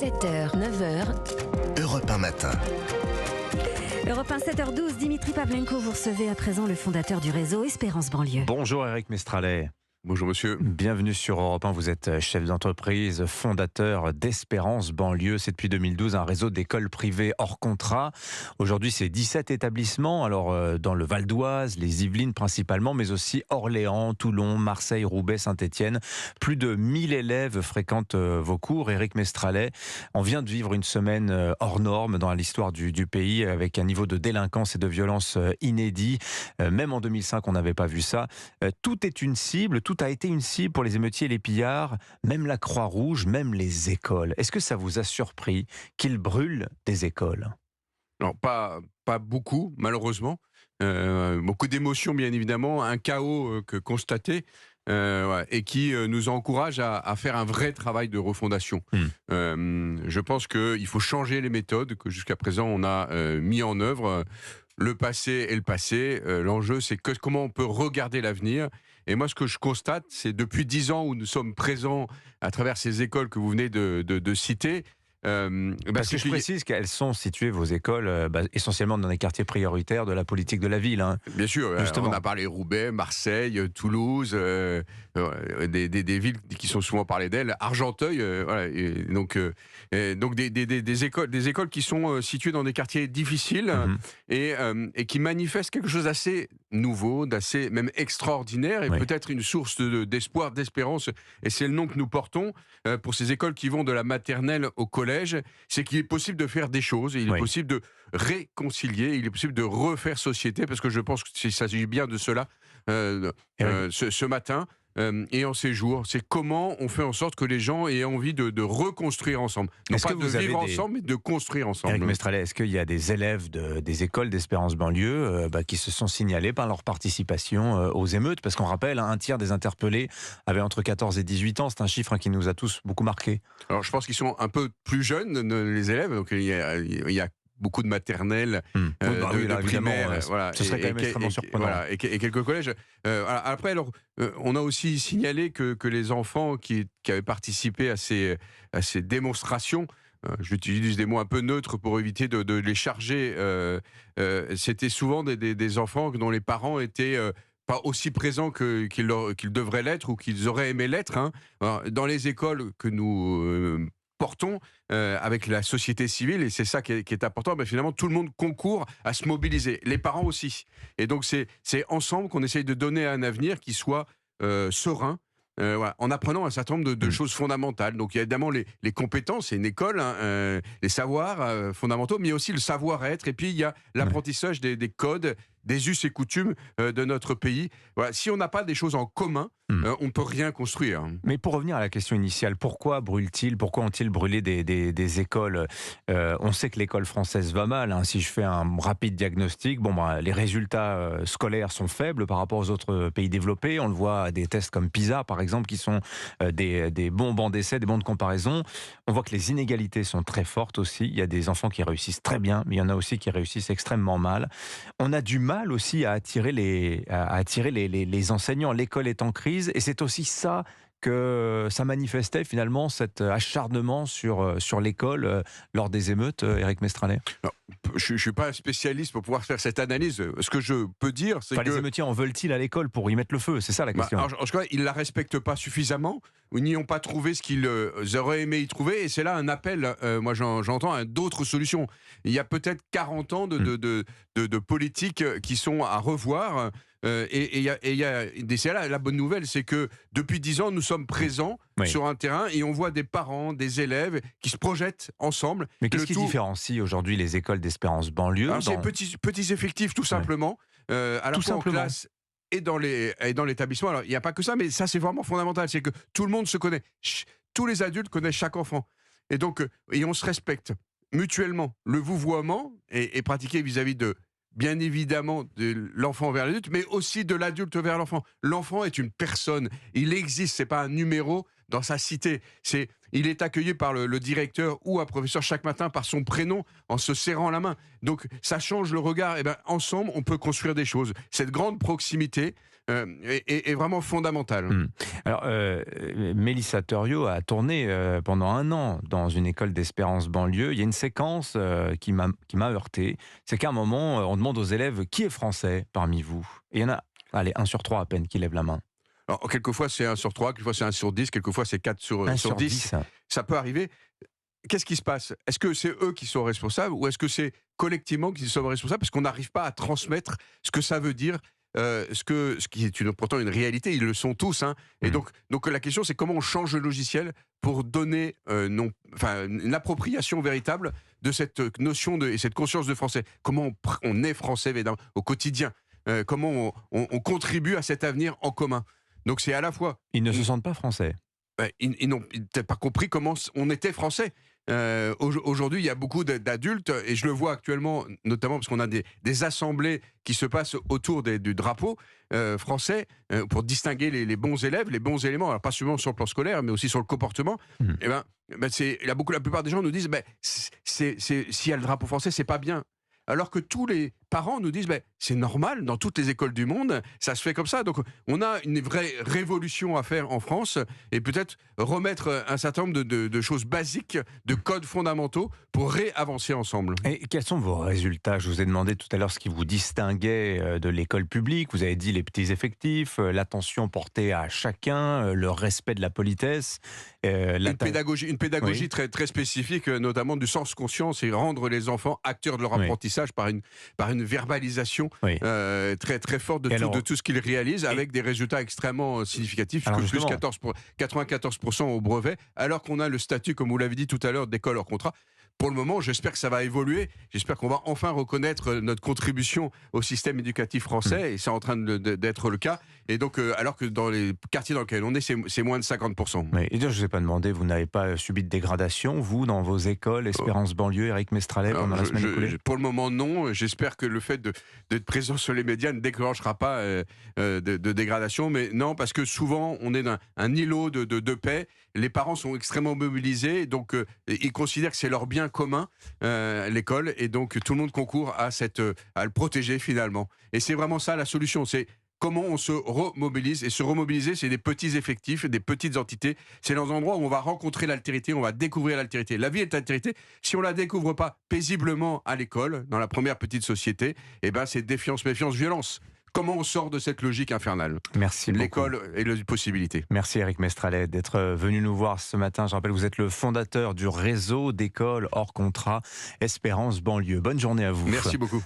7h, 9h. Europe 1 matin. Europe 1, 7h12, Dimitri Pavlenko, vous recevez à présent le fondateur du réseau Espérance Banlieue. Bonjour Eric Mestralet. Bonjour monsieur. Bienvenue sur Europe 1, vous êtes chef d'entreprise, fondateur d'Espérance Banlieue. C'est depuis 2012 un réseau d'écoles privées hors contrat. Aujourd'hui c'est 17 établissements, alors dans le Val d'Oise, les Yvelines principalement, mais aussi Orléans, Toulon, Marseille, Roubaix, Saint-Étienne. Plus de 1000 élèves fréquentent vos cours. Eric Mestralet, on vient de vivre une semaine hors norme dans l'histoire du pays, avec un niveau de délinquance et de violence inédit. Même en 2005 on n'avait pas vu ça. Tout est une cible, tout a été une cible pour les émeutiers et les pillards, même la Croix-Rouge, même les écoles. Est-ce que ça vous a surpris qu'ils brûlent des écoles ? Non, pas beaucoup, malheureusement. Beaucoup d'émotions, bien évidemment. Un chaos que constaté et qui nous encourage à faire un vrai travail de refondation. Je pense qu'il faut changer les méthodes que jusqu'à présent on a mis en œuvre. Le passé est le passé. L'enjeu, c'est comment on peut regarder l'avenir. Et moi, ce que je constate, c'est depuis 10 ans où nous sommes présents à travers ces écoles que vous venez de citer. Parce que je précise qu'elles sont situées, vos écoles, essentiellement dans les quartiers prioritaires de la politique de la ville. Hein. Bien sûr, justement. On a parlé Roubaix, Marseille, Toulouse, des villes qui sont souvent parlées d'elles, Argenteuil, voilà, donc des écoles qui sont situées dans des quartiers difficiles et qui manifestent quelque chose d'assez nouveau, d'assez même extraordinaire et peut-être une source d'espoir, d'espérance. Et c'est le nom que nous portons pour ces écoles qui vont de la maternelle au collège. C'est qu'il est possible de faire des choses, il est possible de réconcilier, il est possible de refaire société, parce que je pense qu'il s'agit bien de cela ce matin et en ces jours. C'est comment on fait en sorte que les gens aient envie de reconstruire ensemble. Non pas de vivre ensemble, mais de construire ensemble. Eric Mestralet, est-ce qu'il y a des élèves des écoles d'Espérance Banlieue qui se sont signalés par leur participation aux émeutes ? Parce qu'on rappelle, un tiers des interpellés avaient entre 14 et 18 ans. C'est un chiffre qui nous a tous beaucoup marqués. Alors je pense qu'ils sont un peu plus jeunes, les élèves. Donc il y a beaucoup de maternelles, de primaires, voilà, ce serait quand même extrêmement surprenant. Voilà, et quelques collèges. Après, alors, on a aussi signalé que les enfants qui avaient participé à ces démonstrations, j'utilise des mots un peu neutres pour éviter de les charger, c'était souvent des enfants dont les parents étaient pas aussi présents qu'ils devraient l'être ou qu'ils auraient aimé l'être. Hein. Alors, dans les écoles que nous portons avec la société civile, et c'est ça qui est important, mais finalement tout le monde concourt à se mobiliser, les parents aussi. Et donc c'est ensemble qu'on essaye de donner un avenir qui soit serein, voilà, en apprenant un certain nombre de choses fondamentales. Donc il y a évidemment les compétences, c'est une école, hein, les savoirs fondamentaux, mais aussi le savoir-être, et puis il y a l'apprentissage des codes, des us et coutumes de notre pays. Voilà. Si on n'a pas des choses en commun, on ne peut rien construire. Mais pour revenir à la question initiale, pourquoi brûlent-ils ? Pourquoi ont-ils brûlé des écoles ? On sait que l'école française va mal. Hein. Si je fais un rapide diagnostic, les résultats scolaires sont faibles par rapport aux autres pays développés. On le voit à des tests comme PISA, par exemple, qui sont des bons bancs d'essai, des bons de comparaison. On voit que les inégalités sont très fortes aussi. Il y a des enfants qui réussissent très bien, mais il y en a aussi qui réussissent extrêmement mal. On a du mal aussi à attirer les enseignants. L'école est en crise et c'est aussi ça que ça manifestait finalement, cet acharnement sur l'école lors des émeutes, Eric Mestralet. Je ne suis pas un spécialiste pour pouvoir faire cette analyse. Ce que je peux dire, c'est que... Les émeutiers en veulent-ils à l'école pour y mettre le feu ? C'est ça la question. En tout cas, ils ne la respectent pas suffisamment, ou n'y ont pas trouvé ce qu'ils auraient aimé y trouver, et c'est là un appel, moi j'entends, à d'autres solutions. Il y a peut-être 40 ans de politiques qui sont à revoir, et c'est là la bonne nouvelle, c'est que depuis 10 ans, nous sommes présents sur un terrain, et on voit des parents, des élèves qui se projettent ensemble. Mais qu'est-ce qui différencie aujourd'hui les écoles d'Espérance Banlieue ? C'est petits effectifs, tout simplement, à la fois en classe et dans l'établissement. Alors, il n'y a pas que ça, mais ça, c'est vraiment fondamental. C'est que tout le monde se connaît. Tous les adultes connaissent chaque enfant. Et donc, on se respecte mutuellement. Le vouvoiement est pratiqué vis-à-vis bien évidemment de l'enfant vers l'adulte, mais aussi de l'adulte vers l'enfant. L'enfant est une personne, il existe, c'est pas un numéro dans sa cité. Il est accueilli par le directeur ou un professeur chaque matin par son prénom en se serrant la main. Donc ça change le regard. Et ben, ensemble, on peut construire des choses. Cette grande proximité est vraiment fondamentale. Alors, Mélissa Thuriot a tourné pendant 1 an dans une école d'Espérance banlieue. Il y a une séquence qui m'a heurté. C'est qu'à un moment, on demande aux élèves qui est français parmi vous. Et il y en a, allez, 1 sur 3 à peine qui lève la main. Alors, quelquefois c'est 1 sur 3, quelquefois c'est 1 sur 10, quelquefois c'est 4 sur 10. Ça peut arriver. Qu'est-ce qui se passe? Est-ce que c'est eux qui sont responsables ou est-ce que c'est collectivement qu'ils sont responsables parce qu'on n'arrive pas à transmettre ce que ça veune dire, ce qui est pourtant une réalité, ils le sont tous. Hein. Et donc la question c'est comment on change le logiciel pour donner une appropriation véritable de cette notion et cette conscience de français. Comment on est français au quotidien, comment on contribue à cet avenir en commun. Donc c'est à la fois... Ils ne se sentent pas français. Ils n'ont peut-être pas compris comment on était français. Aujourd'hui, il y a beaucoup d'adultes, et je le vois actuellement, notamment parce qu'on a des assemblées qui se passent autour du drapeau français pour distinguer les bons élèves, les bons éléments, alors pas seulement sur le plan scolaire, mais aussi sur le comportement. Et la plupart des gens nous disent s'il y a le drapeau français, c'est pas bien. Alors que tous les parents nous disent c'est normal, dans toutes les écoles du monde, ça se fait comme ça. Donc on a une vraie révolution à faire en France et peut-être remettre un certain nombre de choses basiques, de codes fondamentaux pour réavancer ensemble. Et quels sont vos résultats? Je vous ai demandé tout à l'heure ce qui vous distinguait de l'école publique. Vous avez dit les petits effectifs, l'attention portée à chacun, le respect de la politesse. Une pédagogie oui. très spécifique, notamment du sens conscience et rendre les enfants acteurs de leur apprentissage par une verbalisation très forte de tout ce qu'ils réalisent avec des résultats extrêmement significatifs, plus 94% au brevet, alors qu'on a le statut, comme vous l'avez dit tout à l'heure, d'école hors contrat. Pour le moment, j'espère que ça va évoluer. J'espère qu'on va enfin reconnaître notre contribution au système éducatif français, et c'est en train d'être le cas. Et donc, alors que dans les quartiers dans lesquels on est, c'est moins de 50%. Mais je ne vous ai pas demandé, vous n'avez pas subi de dégradation, vous, dans vos écoles, Espérance banlieue, Éric Mestralet, pendant la semaine écoulée? Pour le moment, non. J'espère que le fait d'être présent sur les médias ne déclenchera pas de dégradation. Mais non, parce que souvent, on est dans un îlot de paix. Les parents sont extrêmement mobilisés, donc ils considèrent que c'est leur bien commun, l'école, et donc tout le monde concourt à le protéger finalement. Et c'est vraiment ça la solution, c'est comment on se remobilise. Et se remobiliser, c'est des petits effectifs, des petites entités. C'est dans un endroit où on va rencontrer l'altérité, on va découvrir l'altérité. La vie est altérité. Si on la découvre pas paisiblement à l'école, dans la première petite société, c'est défiance, méfiance, violence. Comment on sort de cette logique infernale? Merci beaucoup. L'école et les possibilités. Merci Éric Mestralet d'être venu nous voir ce matin. Je rappelle, vous êtes le fondateur du réseau d'écoles hors contrat Espérance banlieue. Bonne journée à vous. Merci beaucoup.